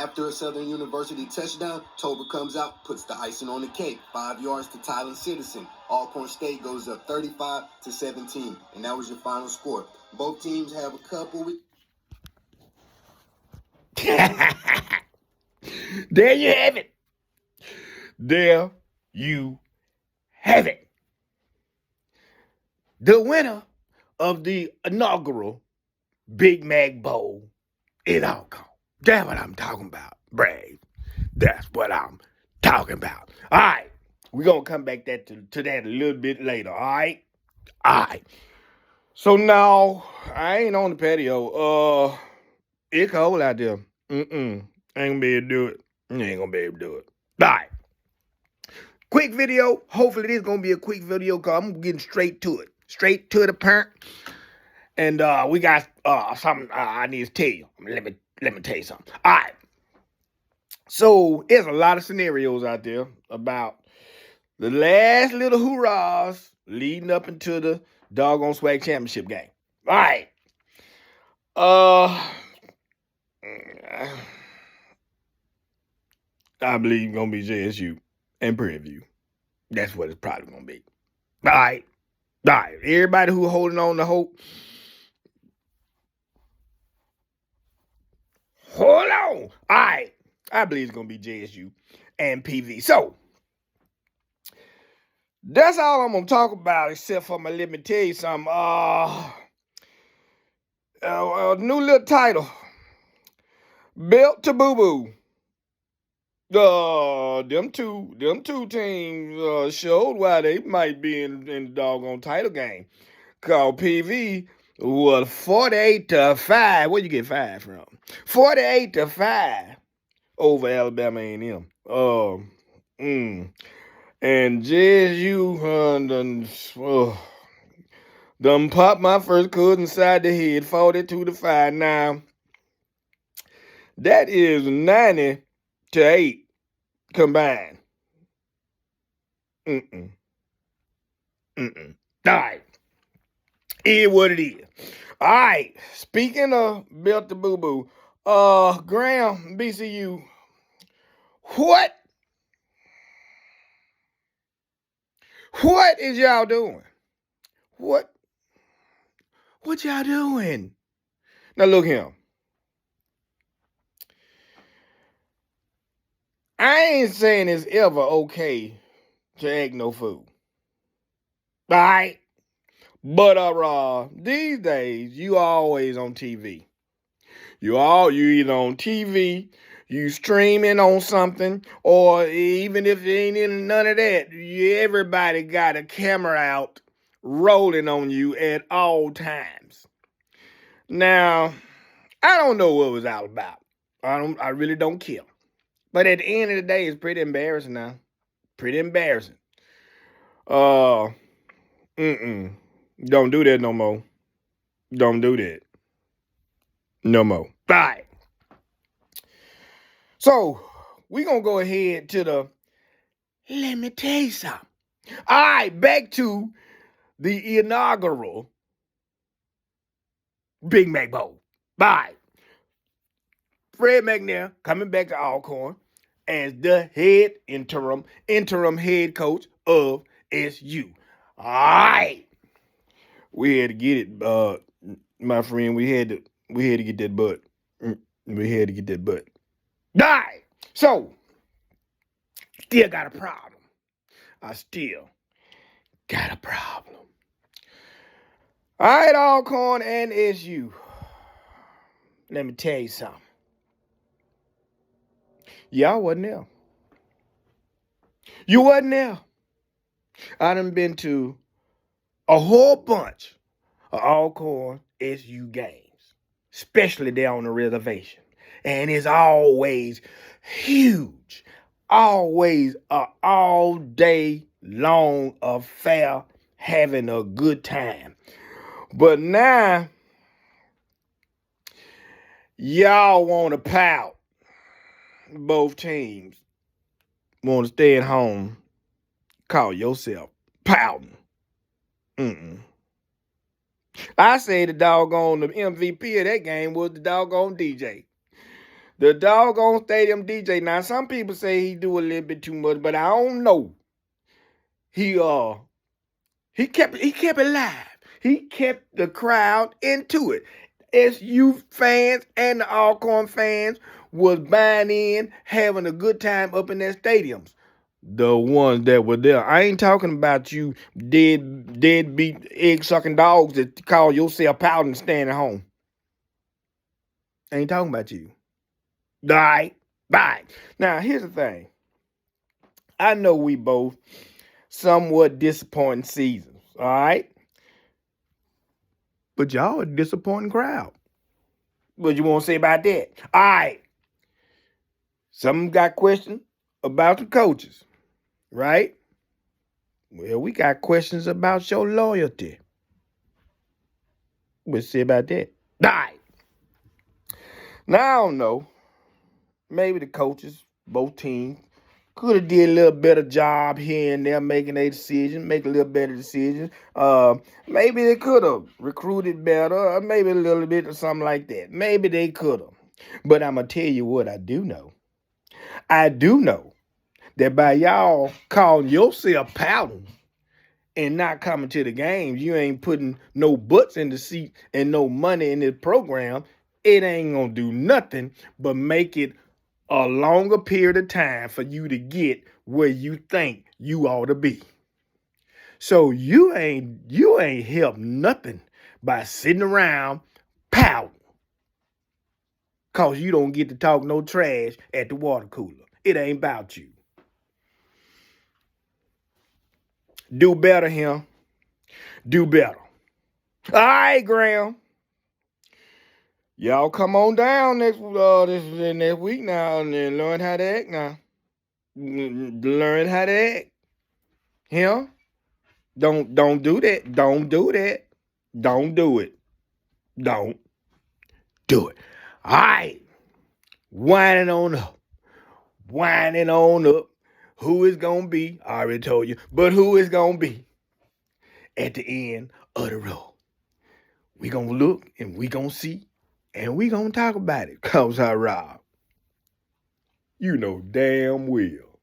After a Southern University touchdown, Tober comes out, puts the icing on the cake. 5 yards to Tylen Citizen. Alcorn State goes up 35-17. And that was your final score. Both teams have a couple weeks. There you have it. There you have it. The winner of the inaugural Big Mac Bowl in Alcorn. That's what I'm talking about, Brave. That's what I'm talking about. All right. We're going to come back to that a little bit later, all right? All right. So now, I ain't on the patio. It's cold out there. Ain't gonna be able to do it. Ain't gonna be able to do it. All right. Quick video. Hopefully this is gonna be a quick video because I'm getting straight to it. Straight to the point. And we got something I need to tell you. Let me tell you something. All right. So there's a lot of scenarios out there about the last little hurrahs leading up into the doggone swag championship game. All right. I believe it's gonna be JSU and Prairie View. That's what it's probably gonna be. All right. All right. Everybody who holding on to hope, hold on. All right. I believe it's gonna be JSU and PV. So that's all I'm gonna talk about, except for let me tell you something. New little title. Belt to Boo Boo. Them two teams showed why they might be in the doggone title game. Cause PV was 48-5. Where you get 5 from? 48-5 over Alabama A&M. And JSU done popped my first cousin side the head, 42-5. Now that is 90-8 combined. All right. Is what it is. All right. Speaking of Belt to Boo Boo, Graham, BCU, what is y'all doing? What y'all doing? Now look here. I ain't saying it's ever okay to act no fool. All right? But these days, you always on TV. You either on TV, you streaming on something, or even if it ain't in none of that, everybody got a camera out rolling on you at all times. Now, I don't know what it was all about. I really don't care. But at the end of the day, it's pretty embarrassing now. Pretty embarrassing. Don't do that no more. Don't do that. No more. Bye. So, we're going to go ahead to let me tell you something. All right, back to the inaugural Big Mac Bowl. Bye. Fred McNair coming back to Alcorn as the interim head coach of SU. All right. We had to get it, my friend. We had to get that butt. We had to get that butt. All right. So, still got a problem. I still got a problem. All right, Alcorn and SU. Let me tell you something. Y'all wasn't there. You wasn't there. I done been to a whole bunch of Alcorn SU games, especially there on the reservation. And it's always huge. Always a all-day long affair, having a good time. But now, y'all want to pout. Both teams want to stay at home. Call yourself pouting. I say the MVP of that game was the doggone DJ. The doggone stadium DJ. Now, some people say he do a little bit too much, but I don't know. He kept it live. He kept the crowd into it. SU fans and the Alcorn fans was buying in, having a good time up in their stadiums. The ones that were there. I ain't talking about you deadbeat egg-sucking dogs that call yourself out and stand at home. I ain't talking about you. All right? Bye. Now, here's the thing. I know we both somewhat disappointing seasons, all right? But y'all a disappointing crowd. What you want to say about that? All right. Some got questions about the coaches, right? Well, we got questions about your loyalty. What's say about that? All right. Now, I don't know. Maybe the coaches, both teams, could have did a little better job here and there making a decision, make a little better decision. Maybe they could have recruited better, or maybe a little bit or something like that. Maybe they could have. But I'm going to tell you what I do know. I do know that by y'all calling yourself pouting and not coming to the games, you ain't putting no butts in the seat and no money in this program. It ain't going to do nothing but make it a longer period of time for you to get where you think you ought to be. So you ain't helped nothing by sitting around pouting, cause you don't get to talk no trash at the water cooler. It ain't about you. Do better, him. Do better. All right, Graham. Y'all come on down next week now and then learn how to act now. Learn how to act. Him? Don't do that. Don't do that. Don't do it. Don't do it. All right. Winding on up. Winding on up. Who is going to be? I already told you. But who is going to be at the end of the road? We going to look and we going to see and we going to talk about it. Cause I rob. You know damn well